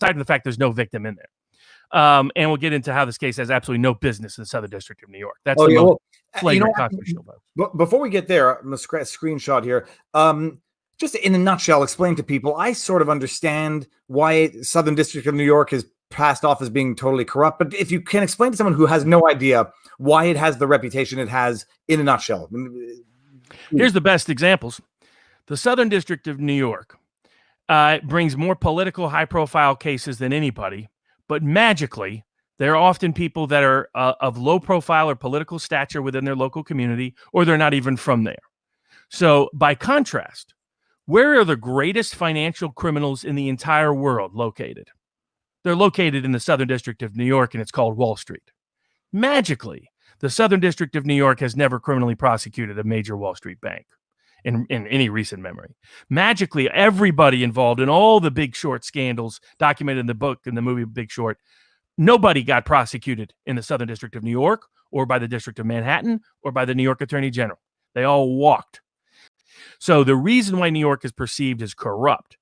aside from the fact there's no victim in there. And we'll get into how this case has absolutely no business in the Southern District of New York. That's the most flagrant constitutional violation. Before we get there, I'm going to screenshot here. Just in a nutshell, explain to people, I sort of understand why Southern District of New York is passed off as being totally corrupt. But if you can explain to someone who has no idea why it has the reputation it has in a nutshell. Here's the best examples. The Southern District of New York brings more political high-profile cases than anybody, but magically, they're often people that are of low profile or political stature within their local community, or they're not even from there. So by contrast, where are the greatest financial criminals in the entire world located? They're located in the Southern District of New York, and it's called Wall Street. Magically, the Southern District of New York has never criminally prosecuted a major Wall Street bank in any recent memory. Magically, everybody involved in all the Big Short scandals documented in the book and the movie Big Short, nobody got prosecuted in the Southern District of New York or by the District of Manhattan or by the New York Attorney General. They all walked. So the reason why New York is perceived as corrupt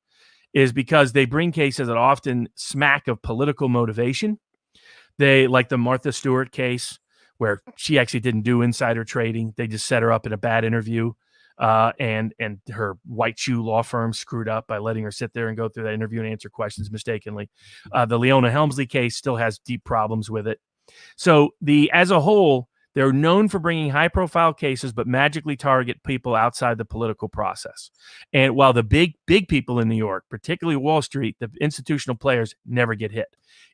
is because they bring cases that often smack of political motivation. They, like the Martha Stewart case, where she actually didn't do insider trading. They just set her up in a bad interview, and her white shoe law firm screwed up by letting her sit there and go through that interview and answer questions mistakenly. The Leona Helmsley case still has deep problems with it. So as a whole, they're known for bringing high-profile cases, but magically target people outside the political process. And while the big people in New York, particularly Wall Street, the institutional players, never get hit.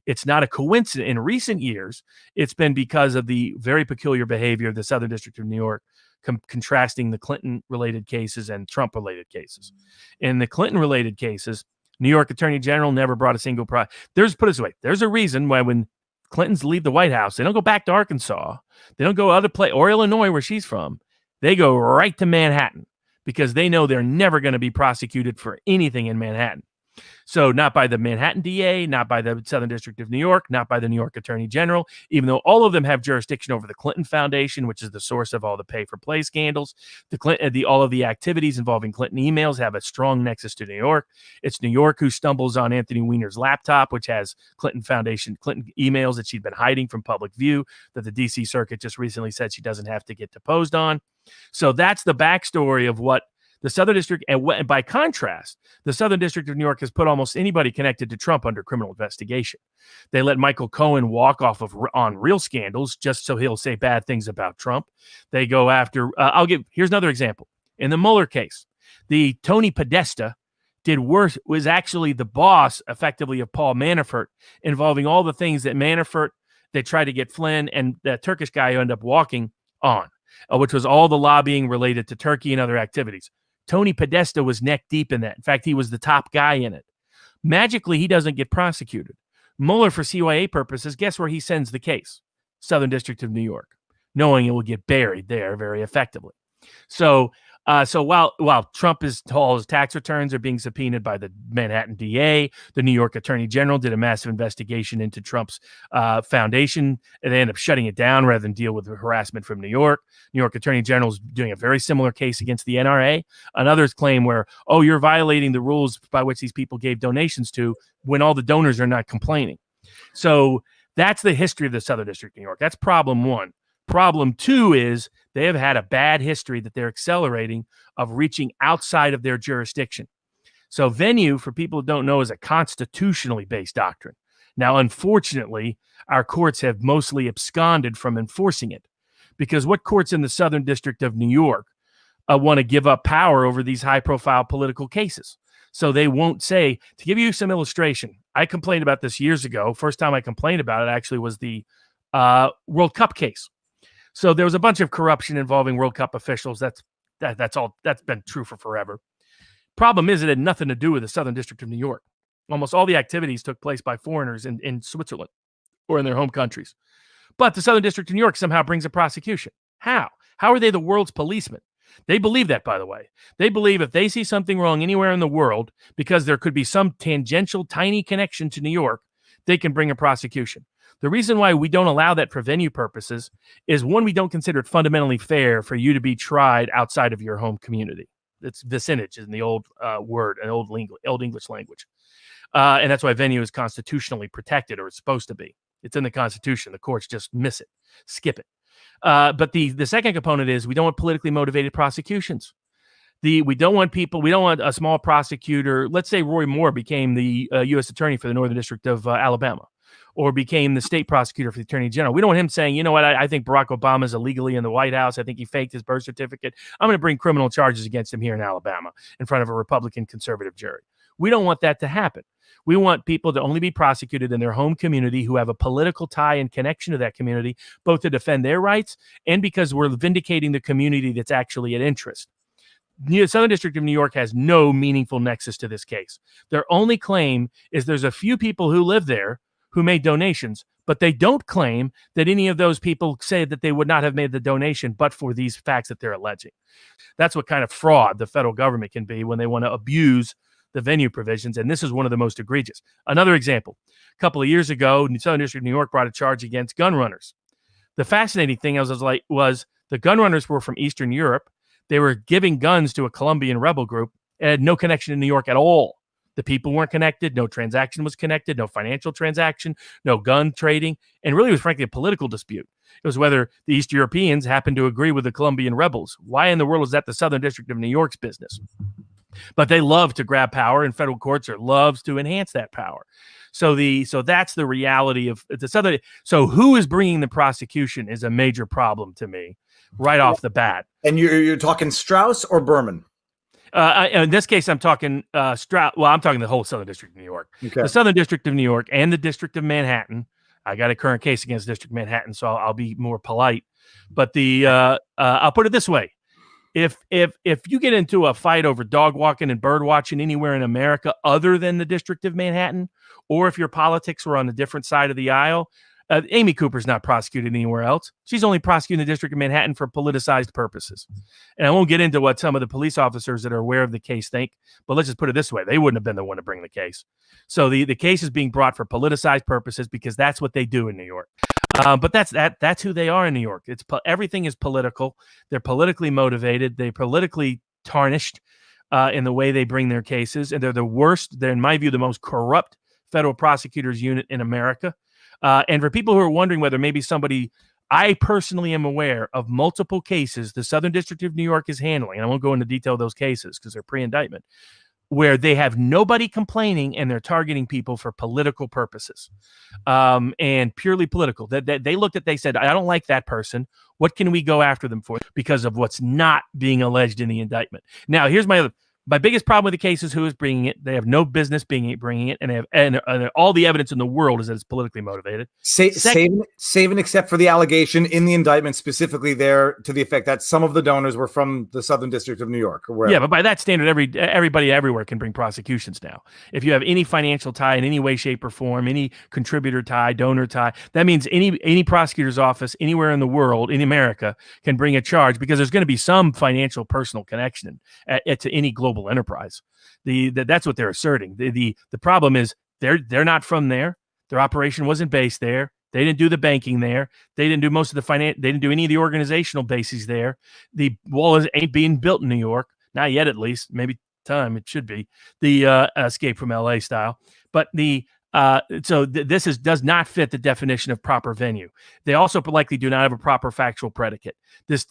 It's not a coincidence. In recent years, it's been because of the very peculiar behavior of the Southern District of New York, contrasting the Clinton-related cases and Trump-related cases. In the Clinton-related cases, New York Attorney General never brought a single put it this way, there's a reason why when Clintons leave the White House, they don't go back to Arkansas. They don't go other place or Illinois, where she's from. They go right to Manhattan because they know they're never going to be prosecuted for anything in Manhattan. So not by the Manhattan DA, not by the Southern District of New York, not by the New York Attorney General, even though all of them have jurisdiction over the Clinton Foundation, which is the source of all the pay-for-play scandals. All of the activities involving Clinton emails have a strong nexus to New York. It's New York who stumbles on Anthony Weiner's laptop, which has Clinton emails that she'd been hiding from public view that the D.C. Circuit just recently said she doesn't have to get deposed on. So that's the backstory of what the Southern District, and by contrast, the Southern District of New York has put almost anybody connected to Trump under criminal investigation. They let Michael Cohen walk off on real scandals just so he'll say bad things about Trump. They go after, here's another example. In the Mueller case, the Tony Podesta did worse, was actually the boss, effectively, of Paul Manafort, involving all the things that Manafort, they tried to get Flynn and that Turkish guy ended up walking on, which was all the lobbying related to Turkey and other activities. Tony Podesta was neck deep in that. In fact, he was the top guy in it. Magically, he doesn't get prosecuted. Mueller, for CYA purposes, guess where he sends the case? Southern District of New York, knowing it will get buried there very effectively. So while Trump all his tax returns are being subpoenaed by the Manhattan DA, the New York Attorney General did a massive investigation into Trump's foundation, and they ended up shutting it down rather than deal with the harassment from New York. New York Attorney General is doing a very similar case against the NRA. Another's claim where, you're violating the rules by which these people gave donations to when all the donors are not complaining. So that's the history of the Southern District of New York. That's problem one. Problem two is they have had a bad history that they're accelerating of reaching outside of their jurisdiction. So venue, for people who don't know, is a constitutionally based doctrine. Now, unfortunately, our courts have mostly absconded from enforcing it because what courts in the Southern District of New York want to give up power over these high-profile political cases? So they won't say, to give you some illustration, I complained about this years ago. First time I complained about it actually was the World Cup case. So there was a bunch of corruption involving World Cup officials. That's been true for forever. Problem is, it had nothing to do with the Southern District of New York. Almost all the activities took place by foreigners in Switzerland or in their home countries. But the Southern District of New York somehow brings a prosecution. How? How are they the world's policemen? They believe that, by the way. They believe if they see something wrong anywhere in the world, because there could be some tangential, tiny connection to New York, they can bring a prosecution. The reason why we don't allow that for venue purposes is, one, we don't consider it fundamentally fair for you to be tried outside of your home community. It's vicinage in the old word, an old English language. And that's why venue is constitutionally protected, or it's supposed to be. It's in the Constitution. The courts just miss it, skip it. But the second component is we don't want politically motivated prosecutions. We don't want a small prosecutor. Let's say Roy Moore became the U.S. attorney for the Northern District of Alabama, or became the state prosecutor for the attorney general. We don't want him saying, you know what, I think Barack Obama is illegally in the White House. I think he faked his birth certificate. I'm going to bring criminal charges against him here in Alabama in front of a Republican conservative jury. We don't want that to happen. We want people to only be prosecuted in their home community who have a political tie and connection to that community, both to defend their rights and because we're vindicating the community that's actually at interest. The Southern District of New York has no meaningful nexus to this case. Their only claim is there's a few people who live there who made donations, but they don't claim that any of those people say that they would not have made the donation but for these facts that they're alleging. That's what kind of fraud the federal government can be when they want to abuse the venue provisions, and this is one of the most egregious. Another example, a couple of years ago, the Southern District of New York brought a charge against gun runners. The fascinating thing was the gun runners were from Eastern Europe. They were giving guns to a Colombian rebel group and had no connection to New York at all. The people weren't connected. No transaction was connected. No financial transaction. No gun trading. And really, it was frankly a political dispute. It was whether the East Europeans happened to agree with the Colombian rebels. Why in the world is that the Southern District of New York's business? But they love to grab power, and federal courts loves to enhance that power. So that's the reality of the Southern. So who is bringing the prosecution is a major problem to me right off the bat. And you're talking Strauss or Berman? In this case, I'm talking Strauss. Well, I'm talking the whole Southern District of New York. Okay. The Southern District of New York and the District of Manhattan. I got a current case against District of Manhattan, so I'll be more polite. But I'll put it this way. If you get into a fight over dog walking and bird watching anywhere in America other than the District of Manhattan, or if your politics were on a different side of the aisle, Amy Cooper's not prosecuted anywhere else. She's only prosecuting the District of Manhattan for politicized purposes. And I won't get into what some of the police officers that are aware of the case think, but let's just put it this way. They wouldn't have been the one to bring the case. So the case is being brought for politicized purposes because that's what they do in New York. But that's who they are in New York. Everything is political. They're politically motivated. They're politically tarnished in the way they bring their cases. And they're the worst. They're, in my view, the most corrupt federal prosecutors unit in America. And for people who are wondering whether maybe I personally am aware of multiple cases the Southern District of New York is handling, and I won't go into detail of those cases because they're pre-indictment, where they have nobody complaining and they're targeting people for political purposes, and purely political. They said, I don't like that person. What can we go after them for? Because of what's not being alleged in the indictment. Now, here's my biggest problem with the case is who is bringing it. They have no business bringing it, and they have and all the evidence in the world is that it's politically motivated. Saving except for the allegation in the indictment specifically there to the effect that some of the donors were from the Southern District of New York. Or yeah, but by that standard, everybody everywhere can bring prosecutions now. If you have any financial tie in any way, shape, or form, any contributor tie, donor tie, that means any prosecutor's office anywhere in the world, in America, can bring a charge because there's going to be some financial personal connection to any global enterprise. That's what they're asserting. The problem is they're not from there. Their operation wasn't based there. They didn't do the banking there. They didn't do most of the finance. They didn't do any of the organizational bases there. The wall ain't being built in New York, not yet at least. Maybe time it should be the Escape from LA style. But this does not fit the definition of proper venue. They also likely do not have a proper factual predicate.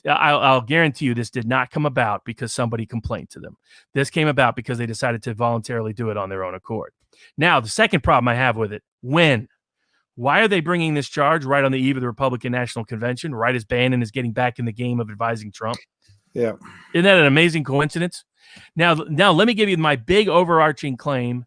I'll guarantee you this did not come about because somebody complained to them. This came about because they decided to voluntarily do it on their own accord. Now, the second problem I have with it, why are they bringing this charge right on the eve of the Republican National Convention, right as Bannon is getting back in the game of advising Trump? Yeah. Isn't that an amazing coincidence? Now let me give you my big overarching claim.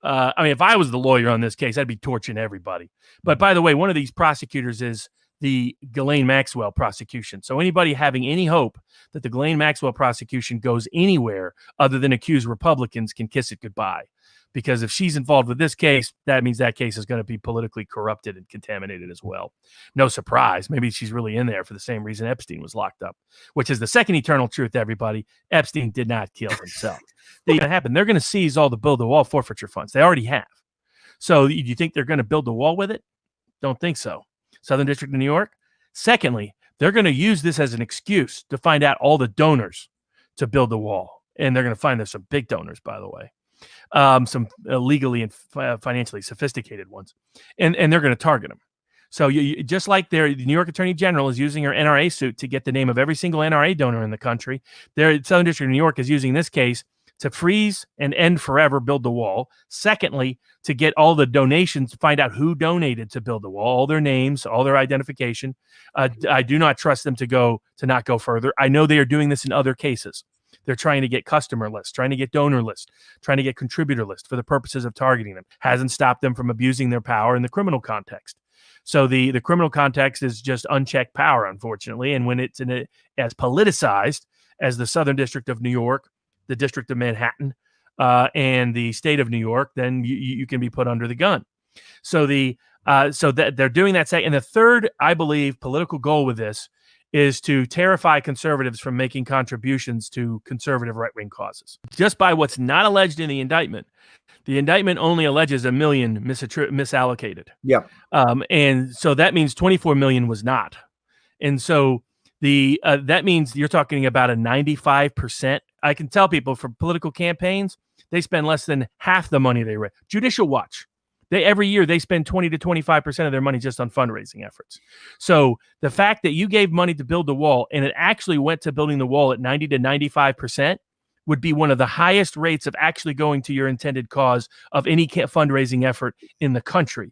If I was the lawyer on this case, I'd be torching everybody. But by the way, one of these prosecutors is the Ghislaine Maxwell prosecution. So anybody having any hope that the Ghislaine Maxwell prosecution goes anywhere other than accuse Republicans can kiss it goodbye. Because if she's involved with this case, that means that case is going to be politically corrupted and contaminated as well. No surprise. Maybe she's really in there for the same reason Epstein was locked up, which is the second eternal truth, everybody. Epstein did not kill himself. They're going to happen. They're going to seize all the build the wall forfeiture funds. They already have. So do you think they're going to build the wall with it? Don't think so. Southern District of New York. Secondly, they're going to use this as an excuse to find out all the donors to build the wall and they're going to find there's some big donors, by the way, some legally and financially sophisticated ones, and they're going to target them. So you just like the New York Attorney General is using her NRA suit to get the name of every single NRA donor in the country, the Southern District of New York is using this case to freeze and end forever Build the Wall. Secondly, to get all the donations, find out who donated to Build the Wall, all their names, all their identification. I do not trust them to not go further. I know they are doing this in other cases. They're trying to get customer lists, trying to get donor lists, trying to get contributor lists for the purposes of targeting them. Hasn't stopped them from abusing their power in the criminal context. So the criminal context is just unchecked power, unfortunately. And when it's as politicized as the Southern District of New York, the District of Manhattan, and the state of New York, then you can be put under the gun. So so that they're doing that. And the third, I believe, political goal with this is to terrify conservatives from making contributions to conservative right-wing causes. Just by what's not alleged in the indictment only alleges 1 million misallocated. Yeah. And so that means 24 million was not. And so that means you're talking about a 95%. I can tell people for political campaigns, they spend less than half the money they raise. Judicial Watch, every year they spend 20 to 25% of their money just on fundraising efforts. So the fact that you gave money to build the wall and it actually went to building the wall at 90 to 95% would be one of the highest rates of actually going to your intended cause of any fundraising effort in the country.